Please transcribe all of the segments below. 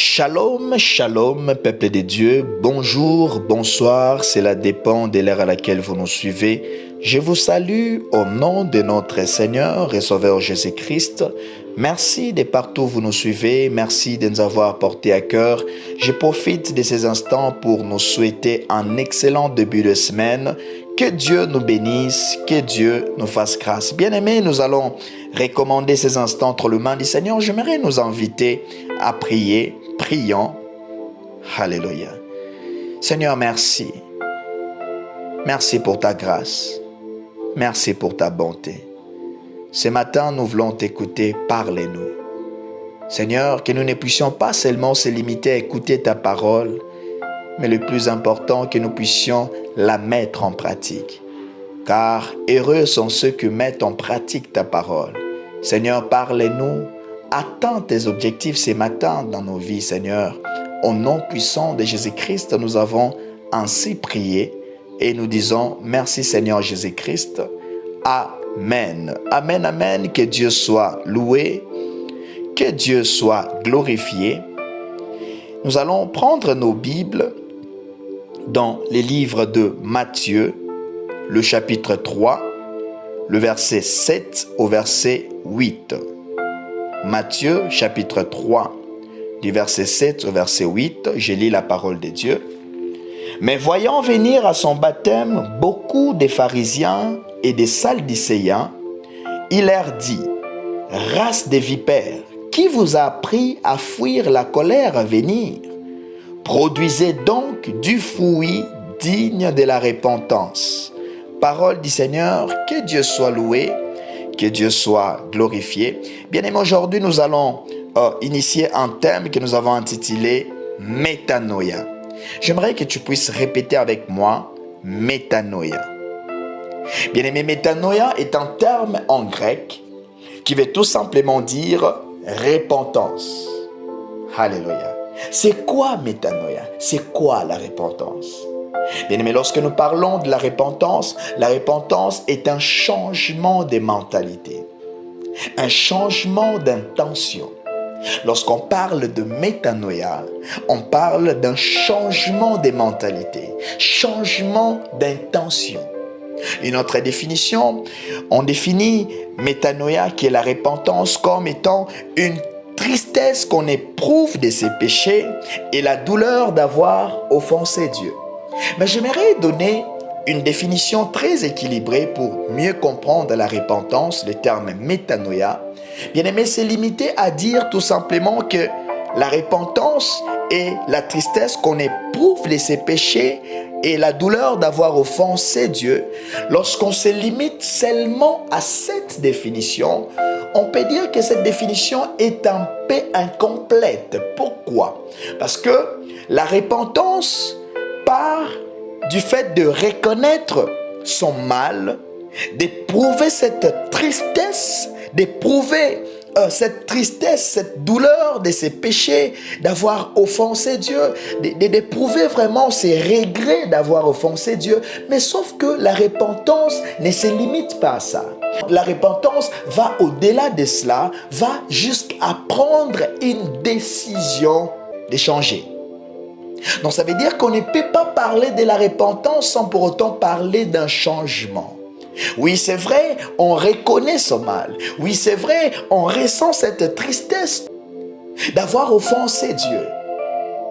Shalom, shalom, peuple de Dieu, bonjour, bonsoir, cela dépend de l'heure à laquelle vous nous suivez. Je vous salue au nom de notre Seigneur et Sauveur Jésus-Christ. Merci de partout où vous nous suivez, merci de nous avoir porté à cœur. Je profite de ces instants pour nous souhaiter un excellent début de semaine. Que Dieu nous bénisse, que Dieu nous fasse grâce. Bien-aimés, nous allons recommander ces instants entre les mains du Seigneur. J'aimerais nous inviter à prier. Prions. Alléluia. Seigneur, merci. Merci pour ta grâce. Merci pour ta bonté. Ce matin, nous voulons t'écouter. Parlez-nous. Seigneur, que nous ne puissions pas seulement se limiter à écouter ta parole, mais le plus important, que nous puissions la mettre en pratique. Car heureux sont ceux qui mettent en pratique ta parole. Seigneur, parlez-nous. Atteins tes objectifs ce matin dans nos vies, Seigneur. Au nom puissant de Jésus-Christ, nous avons ainsi prié et nous disons merci Seigneur Jésus-Christ. Amen. Amen, amen. Que Dieu soit loué, que Dieu soit glorifié. Nous allons prendre nos Bibles dans les livres de Matthieu, le chapitre 3, le verset 7 au verset 8. Matthieu, chapitre 3, du verset 7 au verset 8, je lis la parole de Dieu. Mais voyant venir à son baptême beaucoup de pharisiens et des sadducéens, il leur dit, « Race de vipères, qui vous a appris à fuir la colère à venir? Produisez donc du fruit digne de la repentance. » Parole du Seigneur, que Dieu soit loué, que Dieu soit glorifié. Bien aimé, aujourd'hui, nous allons initier un thème que nous avons intitulé « Métanoïa ». J'aimerais que tu puisses répéter avec moi « Métanoïa ». Bien aimé, métanoïa est un terme en grec qui veut tout simplement dire « repentance ». Alléluia. C'est quoi métanoïa? C'est quoi la repentance? Bien-aimés, lorsque nous parlons de la repentance est un changement de mentalité, un changement d'intention. Lorsqu'on parle de métanoïa, on parle d'un changement de mentalité, changement d'intention. Une autre définition, on définit métanoïa qui est la repentance comme étant une tristesse qu'on éprouve de ses péchés et la douleur d'avoir offensé Dieu. Mais j'aimerais donner une définition très équilibrée pour mieux comprendre la repentance, le terme métanoïa. Bien aimé, c'est limité à dire tout simplement que la repentance est la tristesse qu'on éprouve de ses péchés et la douleur d'avoir offensé Dieu. Lorsqu'on se limite seulement à cette définition, on peut dire que cette définition est un peu incomplète. Pourquoi? Parce que la repentance part du fait de reconnaître son mal, d'éprouver cette tristesse, d'éprouver cette tristesse, cette douleur de ses péchés, d'avoir offensé Dieu, d'éprouver vraiment ses regrets d'avoir offensé Dieu. Mais sauf que la repentance ne se limite pas à ça. La repentance va au-delà de cela, va jusqu'à prendre une décision de changer. Donc ça veut dire qu'on ne peut pas parler de la repentance sans pour autant parler d'un changement. Oui, c'est vrai, on reconnaît son mal. Oui, c'est vrai, on ressent cette tristesse d'avoir offensé Dieu.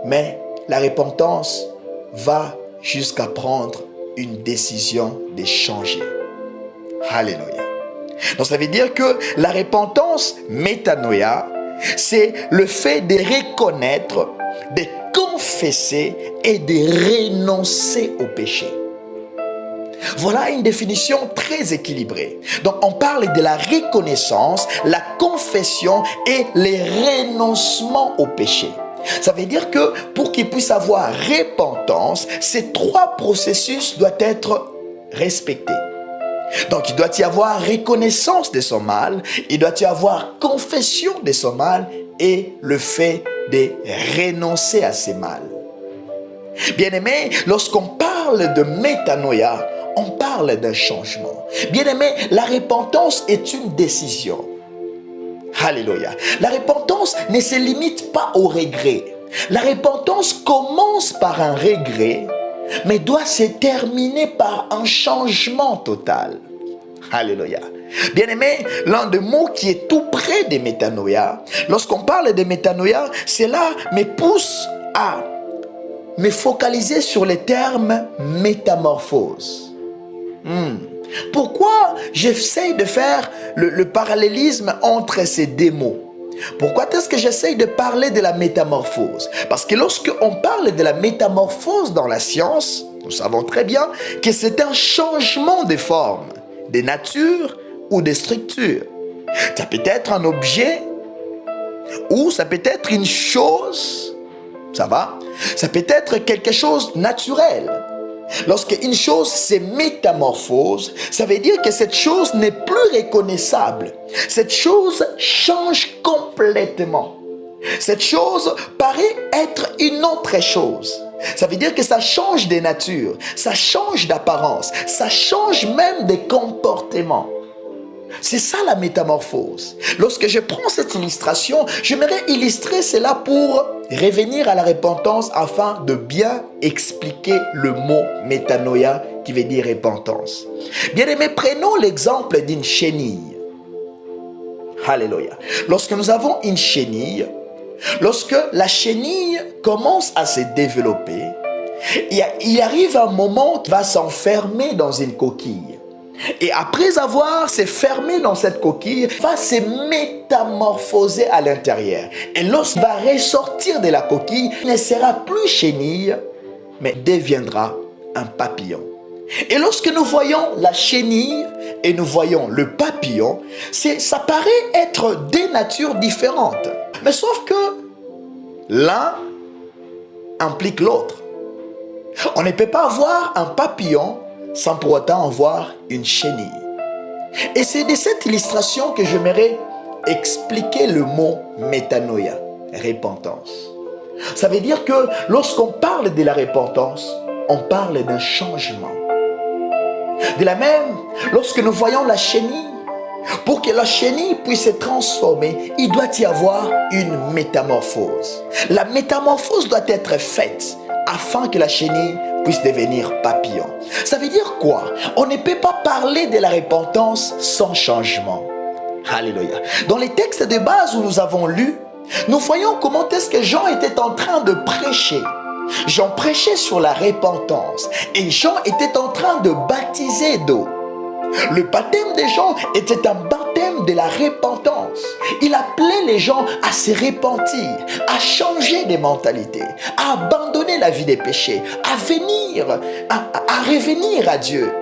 Mais la repentance va jusqu'à prendre une décision de changer. Alléluia. Donc ça veut dire que la repentance, métanoïa, c'est le fait de reconnaître, de confesser et de renoncer au péché. Voilà une définition très équilibrée. Donc on parle de la reconnaissance, la confession et le renoncement au péché. Ça veut dire que pour qu'il puisse avoir repentance, ces trois processus doivent être respectés. Donc il doit y avoir reconnaissance de son mal, il doit y avoir confession de son mal et le fait de renoncer à ses mal. Bien-aimé, lorsqu'on parle de métanoïa, on parle d'un changement. Bien-aimé, la repentance est une décision. Alléluia. La repentance ne se limite pas au regret. La repentance commence par un regret, mais doit se terminer par un changement total. Alléluia. Bien-aimé, l'un des mots qui est tout près de métanoïa, lorsqu'on parle de métanoïa, cela me pousse à me focaliser sur le terme métamorphose. Pourquoi j'essaie de faire le parallélisme entre ces deux mots? Pourquoi est-ce que j'essaie de parler de la métamorphose? Parce que lorsqu'on parle de la métamorphose dans la science, nous savons très bien que c'est un changement de forme, de nature ou de structure. Ça peut être un objet ou ça peut être une chose, ça va? Ça peut être quelque chose de naturel. Lorsque une chose se métamorphose, ça veut dire que cette chose n'est plus reconnaissable. Cette chose change complètement. Cette chose paraît être une autre chose. Ça veut dire que ça change de nature, ça change d'apparence, ça change même de comportement. C'est ça la métamorphose. Lorsque je prends cette illustration, j'aimerais illustrer cela pour revenir à la repentance afin de bien expliquer le mot métanoïa qui veut dire repentance. Bien aimé, prenons l'exemple d'une chenille. Alléluia. Lorsque nous avons une chenille, lorsque la chenille commence à se développer, il arrive un moment qui va s'enfermer dans une coquille. Et après avoir se fermé dans cette coquille, va se métamorphoser à l'intérieur. Et lorsqu'il va ressortir de la coquille, il ne sera plus chenille, mais deviendra un papillon. Et lorsque nous voyons la chenille et nous voyons le papillon, ça paraît être deux natures différentes. Mais sauf que l'un implique l'autre. On ne peut pas avoir un papillon sans pour autant avoir une chenille. Et c'est de cette illustration que j'aimerais expliquer le mot métanoïa, repentance. Ça veut dire que lorsqu'on parle de la repentance, on parle d'un changement. De la même, lorsque nous voyons la chenille, pour que la chenille puisse se transformer, il doit y avoir une métamorphose. La métamorphose doit être faite afin que la chenille puisse devenir papillon. Ça veut dire quoi? On ne peut pas parler de la repentance sans changement. Alléluia. Dans les textes de base où nous avons lu, nous voyons comment est-ce que Jean était en train de prêcher. Jean prêchait sur la repentance et Jean était en train de baptiser d'eau. Le baptême de Jean était un baptême de la repentance. Il appelait les gens à se repentir, à changer de mentalité, à abandonner la vie des péchés, à revenir à Dieu.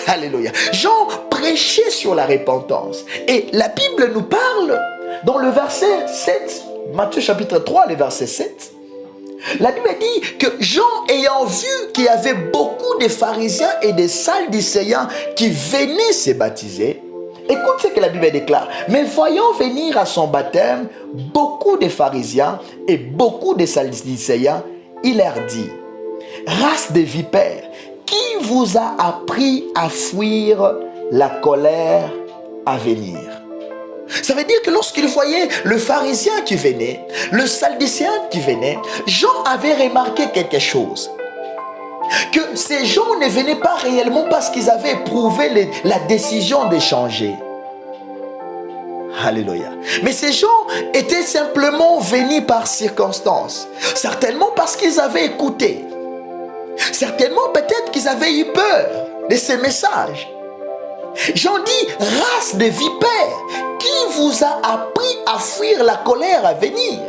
Alléluia. Jean prêchait sur la repentance. Et la Bible nous parle dans le verset 7, Matthieu chapitre 3, le verset 7. La Bible dit que Jean, ayant vu qu'il y avait beaucoup de pharisiens et de sadducéens qui venaient se baptiser, écoute ce que la Bible déclare. Mais voyant venir à son baptême beaucoup de pharisiens et beaucoup de sadducéens, il leur dit: race de vipères, qui vous a appris à fuir la colère à venir? Ça veut dire que lorsqu'il voyait le pharisien qui venait, le sadducéen qui venait, Jean avait remarqué quelque chose. Que ces gens ne venaient pas réellement parce qu'ils avaient éprouvé la décision de changer. Alléluia. Mais ces gens étaient simplement venus par circonstance. Certainement parce qu'ils avaient écouté. Certainement peut-être qu'ils avaient eu peur de ces messages. Jean dit: race de vipères, qui vous a appris à fuir la colère à venir?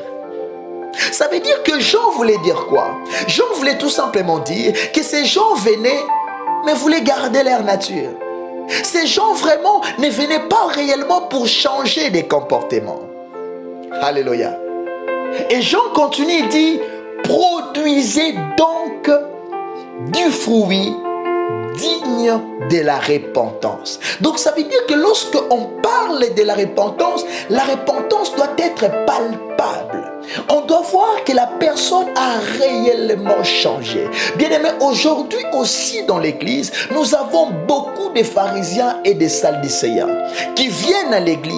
Ça veut dire que Jean voulait dire quoi? Jean voulait tout simplement dire que ces gens venaient, mais voulaient garder leur nature. Ces gens vraiment ne venaient pas réellement pour changer des comportements. Alléluia. Et Jean continue, il dit: produisez donc du fruit digne de la repentance. Donc ça veut dire que lorsque on parle de la repentance doit être palpable. On doit voir que la personne a réellement changé. Bien aimé, aujourd'hui aussi dans l'église, nous avons beaucoup de pharisiens et de sadducéens qui viennent à l'église.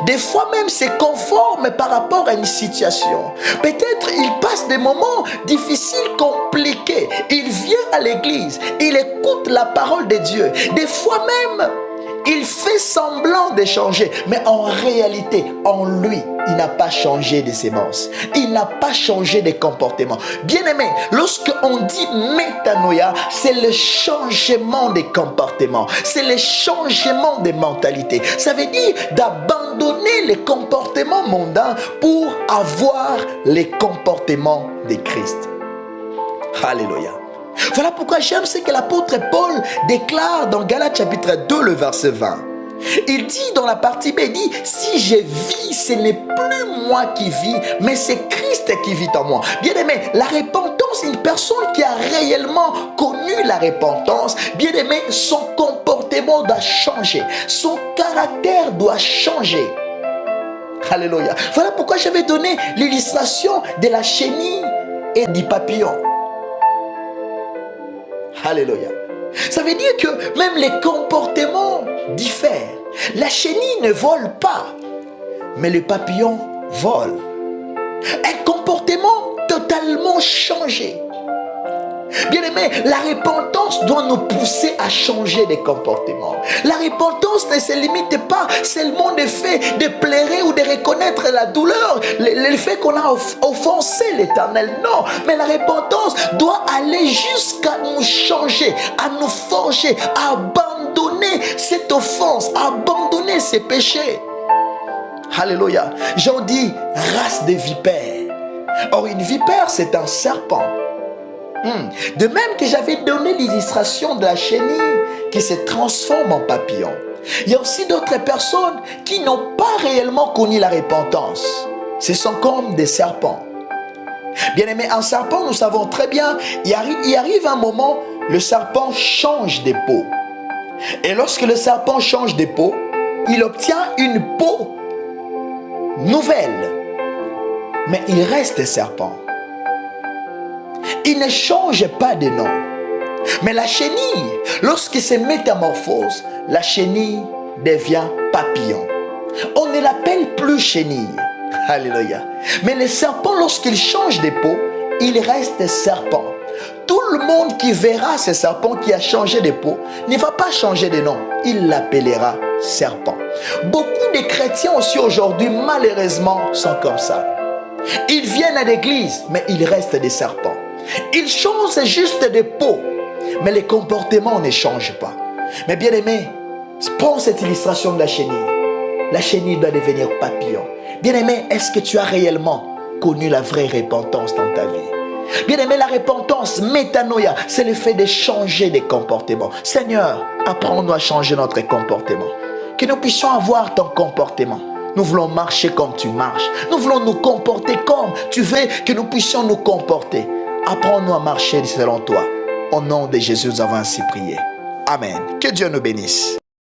Des fois même c'est conforme par rapport à une situation. Peut-être il passe des moments difficiles, compliqués. Il vient à l'église, il écoute la parole de Dieu. Des fois même, il fait semblant de changer, mais en réalité, en lui, il n'a pas changé de sémence. Il n'a pas changé de comportement. Bien-aimé, lorsque on dit métanoïa, c'est le changement des comportements. C'est le changement des mentalités. Ça veut dire d'abandonner les comportements mondains pour avoir les comportements de Christ. Alléluia. Voilà pourquoi j'aime ce que l'apôtre Paul déclare dans Galates chapitre 2, le verset 20. Il dit dans la partie B, il dit, si je vis, ce n'est plus moi qui vis, mais c'est Christ qui vit en moi. Bien aimé, la repentance, une personne qui a réellement connu la repentance, bien aimé, son comportement doit changer, son caractère doit changer. Alléluia. Voilà pourquoi j'avais donné l'illustration de la chenille et du papillon. Alléluia. Ça veut dire que même les comportements diffèrent. La chenille ne vole pas, mais le papillon vole. Un comportement totalement changé. Bien aimé, la repentance doit nous pousser à changer de comportement. La repentance ne se limite pas seulement au fait de pleurer ou de reconnaître la douleur, le fait qu'on a offensé l'Éternel. Non, mais la repentance doit aller jusqu'à nous changer, à nous forger, à abandonner cette offense, à abandonner ces péchés. Alléluia. J'en dis race de vipères. Or, une vipère, c'est un serpent. De même que j'avais donné l'illustration de la chenille qui se transforme en papillon. Il y a aussi d'autres personnes qui n'ont pas réellement connu la repentance. Ce sont comme des serpents. Bien aimé, un serpent, nous savons très bien, il arrive un moment, le serpent change de peau. Et lorsque le serpent change de peau, il obtient une peau nouvelle. Mais il reste serpent. Il ne change pas de nom. Mais la chenille, lorsqu'il se métamorphose, la chenille devient papillon. On ne l'appelle plus chenille. Alléluia. Mais le serpent, lorsqu'il change de peau, il reste serpent. Tout le monde qui verra ce serpent qui a changé de peau ne va pas changer de nom. Il l'appellera serpent. Beaucoup de chrétiens aussi aujourd'hui, malheureusement, sont comme ça. Ils viennent à l'église, mais ils restent des serpents. Ils changent juste de peau, mais les comportements ne changent pas. Mais bien aimé, prends cette illustration de la chenille. La chenille doit devenir papillon. Bien aimé, est-ce que tu as réellement connu la vraie repentance dans ta vie? Bien aimé, la repentance, métanoïa, c'est le fait de changer de comportement. Seigneur, apprends-nous à changer notre comportement. Que nous puissions avoir ton comportement. Nous voulons marcher comme tu marches. Nous voulons nous comporter comme tu veux que nous puissions nous comporter. Apprends-nous à marcher selon toi. Au nom de Jésus, nous avons ainsi prié. Amen. Que Dieu nous bénisse.